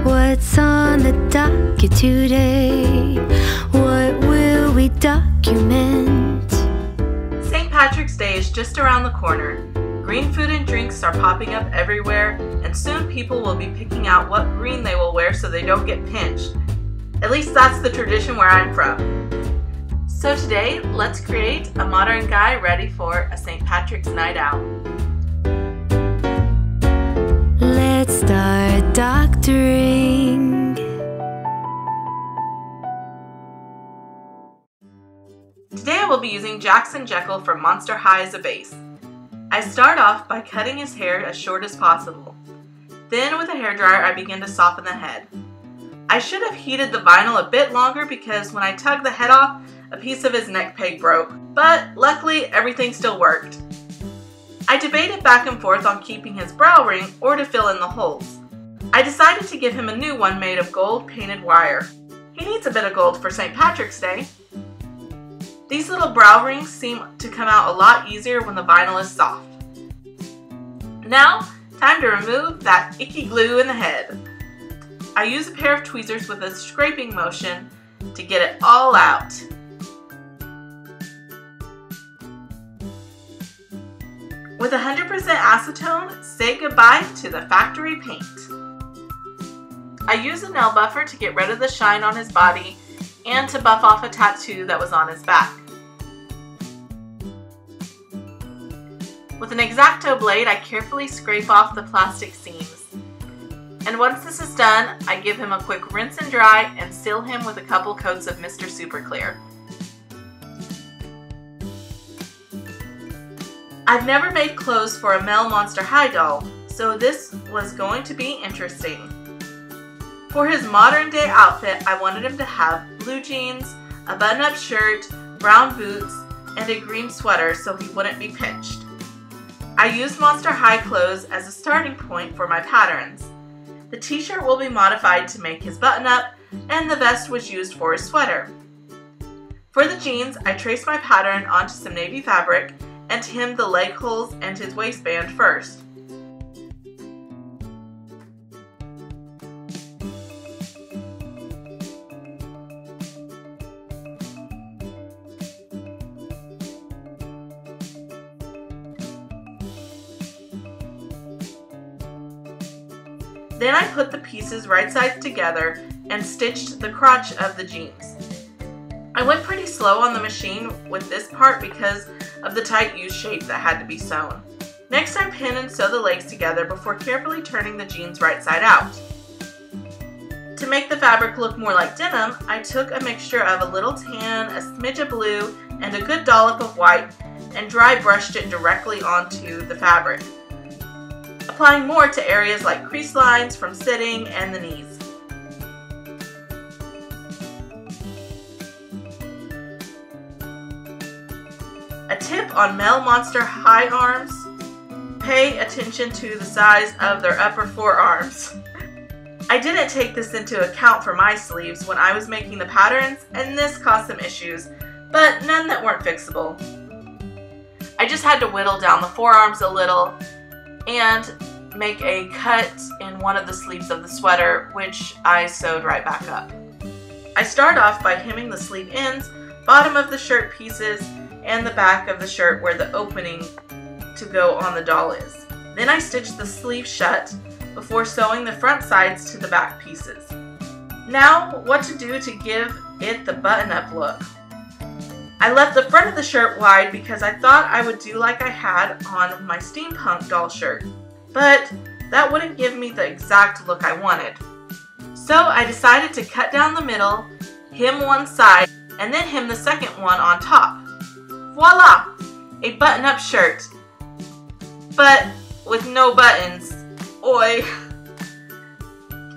What's on the docket today? What will we document? St. Patrick's Day is just around the corner. Green food and drinks are popping up everywhere, and soon people will be picking out what green they will wear so they don't get pinched. At least that's the tradition where I'm from. So today, let's create a modern guy ready for a St. Patrick's night out. Let's start doctoring. Today I will be using Jackson Jekyll from Monster High as a base. I start off by cutting his hair as short as possible. Then with a hairdryer I begin to soften the head. I should have heated the vinyl a bit longer because when I tugged the head off, a piece of his neck peg broke, but luckily everything still worked. I debated back and forth on keeping his brow ring or to fill in the holes. I decided to give him a new one made of gold painted wire. He needs a bit of gold for St. Patrick's Day. These little brow rings seem to come out a lot easier when the vinyl is soft. Now, time to remove that icky glue in the head. I use a pair of tweezers with a scraping motion to get it all out. With 100% acetone, say goodbye to the factory paint. I use a nail buffer to get rid of the shine on his body and to buff off a tattoo that was on his back. With an X-Acto blade, I carefully scrape off the plastic seams. And once this is done, I give him a quick rinse and dry and seal him with a couple coats of Mr. Super Clear. I've never made clothes for a male Monster High doll, so this was going to be interesting. For his modern day outfit, I wanted him to have blue jeans, a button-up shirt, brown boots, and a green sweater so he wouldn't be pinched. I used Monster High clothes as a starting point for my patterns. The t-shirt will be modified to make his button-up, and the vest was used for his sweater. For the jeans, I traced my pattern onto some navy fabric and hemmed the leg holes and his waistband first. Then I put the pieces right sides together and stitched the crotch of the jeans. I went pretty slow on the machine with this part because of the tight U-shape that had to be sewn. Next I pin and sew the legs together before carefully turning the jeans right side out. To make the fabric look more like denim, I took a mixture of a little tan, a smidge of blue, and a good dollop of white and dry brushed it directly onto the fabric, applying more to areas like crease lines from sitting and the knees. A tip on male Monster High arms: pay attention to the size of their upper forearms. I didn't take this into account for my sleeves when I was making the patterns, and this caused some issues, but none that weren't fixable. I just had to whittle down the forearms a little and make a cut in one of the sleeves of the sweater, which I sewed right back up. I start off by hemming the sleeve ends, bottom of the shirt pieces, and the back of the shirt where the opening to go on the doll is. Then I stitch the sleeve shut before sewing the front sides to the back pieces. Now, what to do to give it the button-up look. I left the front of the shirt wide because I thought I would do like I had on my steampunk doll shirt, but that wouldn't give me the exact look I wanted. So I decided to cut down the middle, hem one side, and then hem the second one on top. Voila! A button-up shirt, but with no buttons. Oi!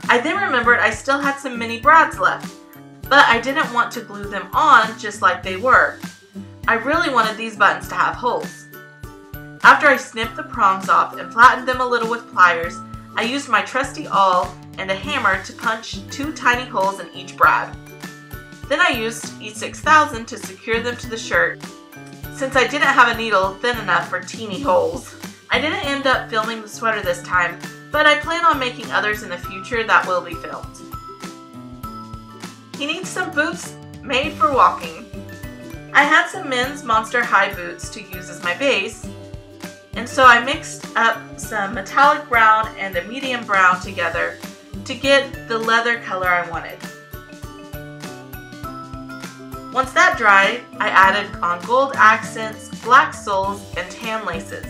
I then remembered I still had some mini brads left, but I didn't want to glue them on just like they were. I really wanted these buttons to have holes. After I snipped the prongs off and flattened them a little with pliers, I used my trusty awl and a hammer to punch 2 tiny holes in each brad. Then I used E6000 to secure them to the shirt, since I didn't have a needle thin enough for teeny holes. I didn't end up filming the sweater this time, but I plan on making others in the future that will be filmed. He needs some boots made for walking. I had some men's Monster High boots to use as my base, and so I mixed up some metallic brown and a medium brown together to get the leather color I wanted. Once that dried, I added on gold accents, black soles, and tan laces.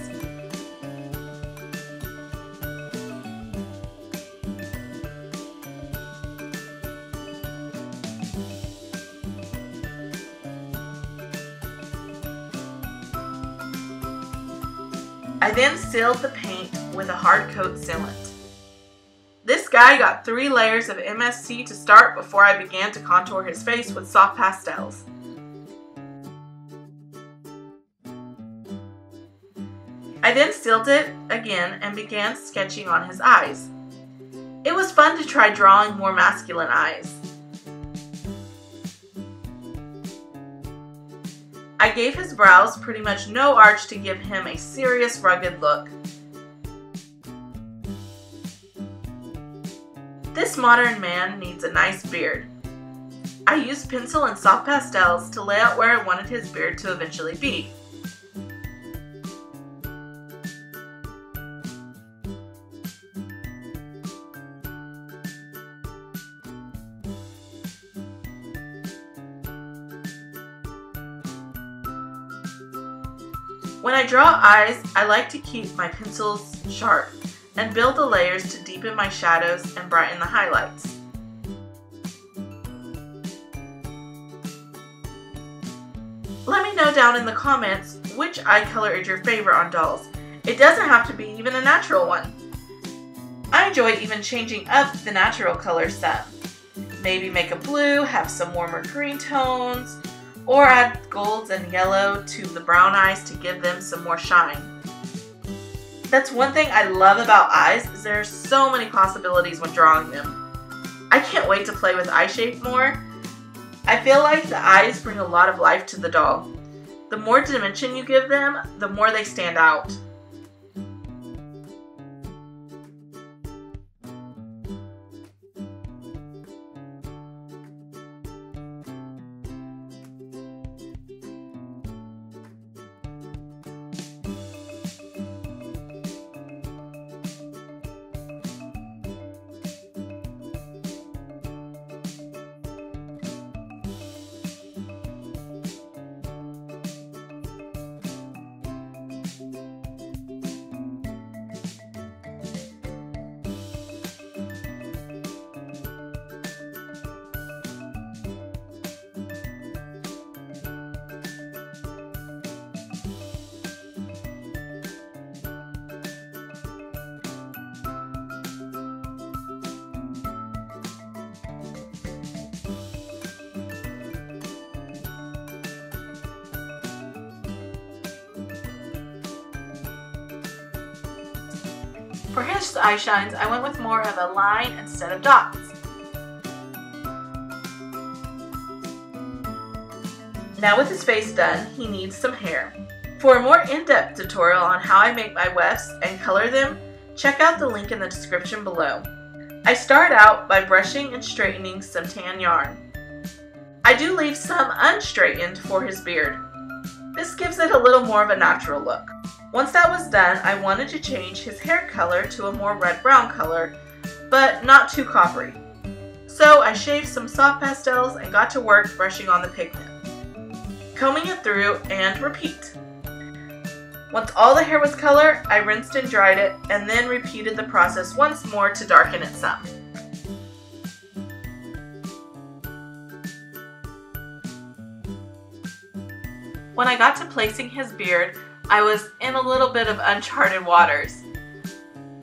I then sealed the paint with a hard coat sealant. This guy got 3 layers of MSC to start before I began to contour his face with soft pastels. I then sealed it again and began sketching on his eyes. It was fun to try drawing more masculine eyes. I gave his brows pretty much no arch to give him a serious, rugged look. This modern man needs a nice beard. I used pencil and soft pastels to lay out where I wanted his beard to eventually be. When I draw eyes, I like to keep my pencils sharp and build the layers to deepen my shadows and brighten the highlights. Let me know down in the comments which eye color is your favorite on dolls. It doesn't have to be even a natural one. I enjoy even changing up the natural colors some. Maybe make a blue, have some warmer green tones, or add golds and yellow to the brown eyes to give them some more shine. That's one thing I love about eyes, is there are so many possibilities when drawing them. I can't wait to play with eye shape more. I feel like the eyes bring a lot of life to the doll. The more dimension you give them, the more they stand out. For his eye shines, I went with more of a line instead of dots. Now with his face done, he needs some hair. For a more in-depth tutorial on how I make my wefts and color them, check out the link in the description below. I start out by brushing and straightening some tan yarn. I do leave some unstraightened for his beard. This gives it a little more of a natural look. Once that was done, I wanted to change his hair color to a more red-brown color, but not too coppery. So I shaved some soft pastels and got to work brushing on the pigment, combing it through and repeat. Once all the hair was colored, I rinsed and dried it and then repeated the process once more to darken it some. When I got to placing his beard, I was in a little bit of uncharted waters.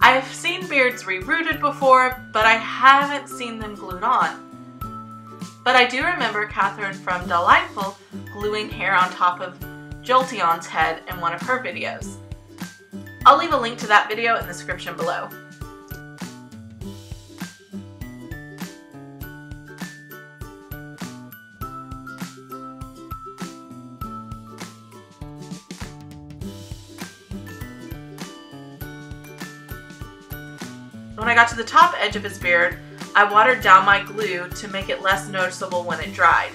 I've seen beards re-rooted before, but I haven't seen them glued on. But I do remember Catherine from Dollightful gluing hair on top of Jolteon's head in one of her videos. I'll leave a link to that video in the description below. When I got to the top edge of his beard, I watered down my glue to make it less noticeable when it dried.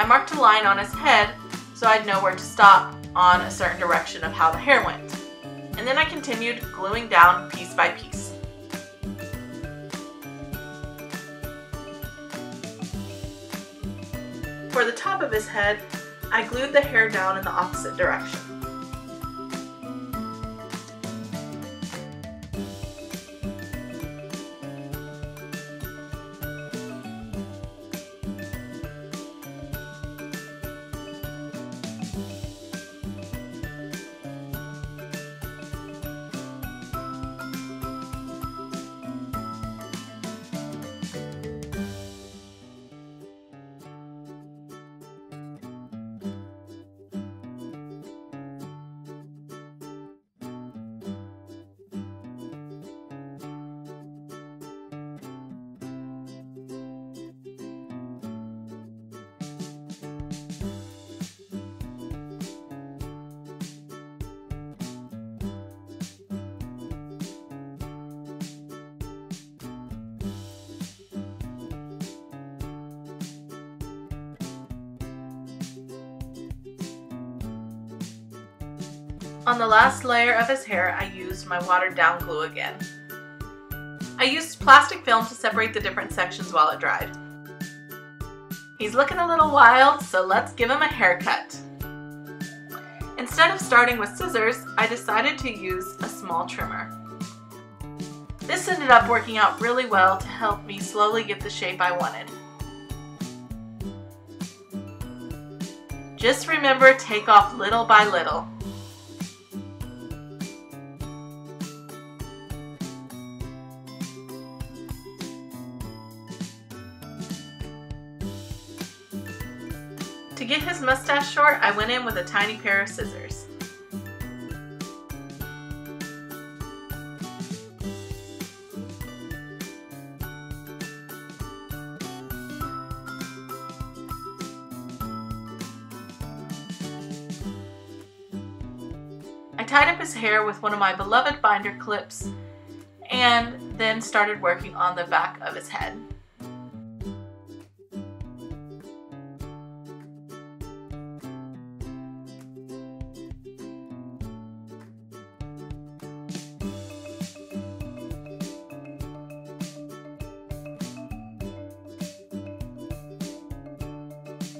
I marked a line on his head so I'd know where to stop on a certain direction of how the hair went. And then I continued gluing down piece by piece. For the top of his head, I glued the hair down in the opposite direction. On the last layer of his hair, I used my watered down glue again. I used plastic film to separate the different sections while it dried. He's looking a little wild, so let's give him a haircut. Instead of starting with scissors, I decided to use a small trimmer. This ended up working out really well to help me slowly get the shape I wanted. Just remember, take off little by little. To get his mustache short, I went in with a tiny pair of scissors. I tied up his hair with one of my beloved binder clips and then started working on the back of his head.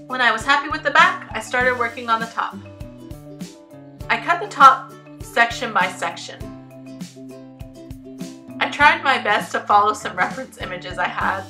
When I was happy with the back, I started working on the top. I cut the top section by section. I tried my best to follow some reference images I had.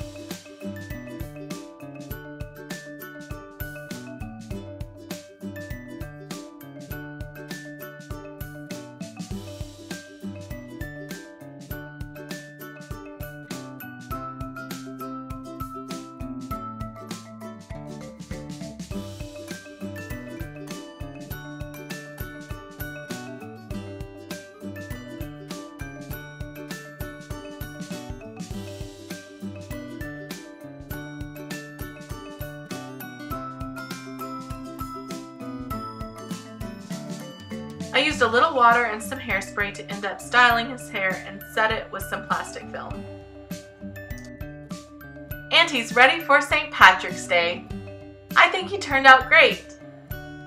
I used a little water and some hairspray to end up styling his hair and set it with some plastic film. And he's ready for St. Patrick's Day. I think he turned out great.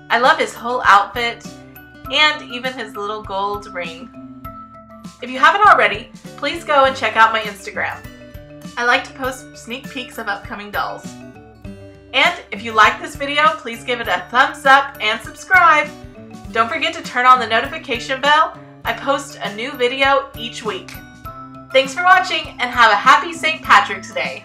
I love his whole outfit and even his little gold ring. If you haven't already, please go and check out my Instagram. I like to post sneak peeks of upcoming dolls. And if you like this video, please give it a thumbs up and subscribe. Don't forget to turn on the notification bell. I post a new video each week. Thanks for watching and have a happy St. Patrick's Day.